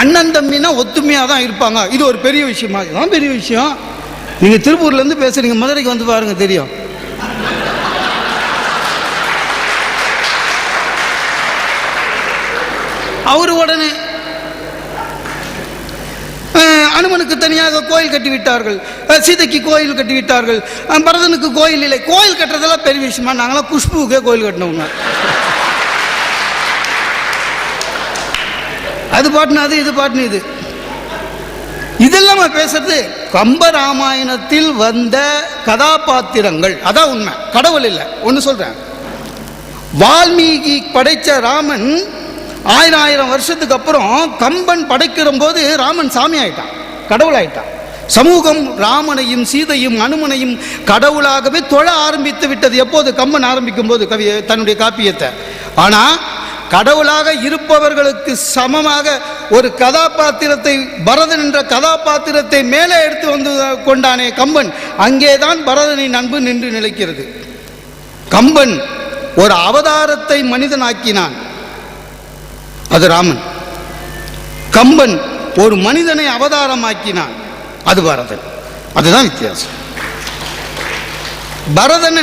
அண்ணன் தம்பினா ஒத்துமையாக தான் இருப்பாங்க. இது ஒரு பெரிய விஷயமா? இதுதான் பெரிய விஷயம். நீங்கள் திருப்பூர்லேருந்து பேசுகிறீங்க, மதுரைக்கு வந்து பாருங்க தெரியும். அவர் உடனே அனுமனுக்கு தனியாக கோயில் கட்டி விட்டார்கள், சீதைக்கு கோயில் கட்டி விட்டார்கள், பரதனுக்கு கோயில் இல்லை. கோயில் கட்டுறதெல்லாம் பெரிய விஷயமா? நாங்களாம் குஷ்புக்கே கோயில் கட்டினவங்க. அது பாட்டுனா அது, இது பாட்டுன்னு இது. இதெல்லாம் பேசுறது கம்பராமாயணத்தில் வந்த கதாபாத்திரங்கள். அதான் உண்மை, கடவுள் இல்லை. ஒன்று சொல்றேன், வால்மீகி படைச்ச ராமன் 1000 வருஷத்துக்கு அப்புறம் கம்பன் படைக்கிற போது ராமன் சாமி ஆயிட்டான், கடவுள் ஆயிட்டான். சமூகம் ராமனையும் சீதையும் அனுமனையும் கடவுளாகவே தொழ ஆரம்பித்து விட்டது. எப்போது? கம்பன் ஆரம்பிக்கும் போது தன்னுடைய காப்பியத்தை. ஆனா கடவுளாக இருப்பவர்களுக்கு சமமாக ஒரு கதாபாத்திரத்தை, பரதன் என்ற கதாபாத்திரத்தை மேலே எடுத்து வந்து கொண்டானே கம்பன், அங்கேதான் பரதனின் அன்பு நின்று நிலைக்கிறது. கம்பன் ஒரு அவதாரத்தை மனிதனாக்கினான், அது ராமன். கம்பன் ஒரு மனிதனை அவதாரமாக்கினான், அது பரதன். அதுதான் வித்தியாசம். பரதன்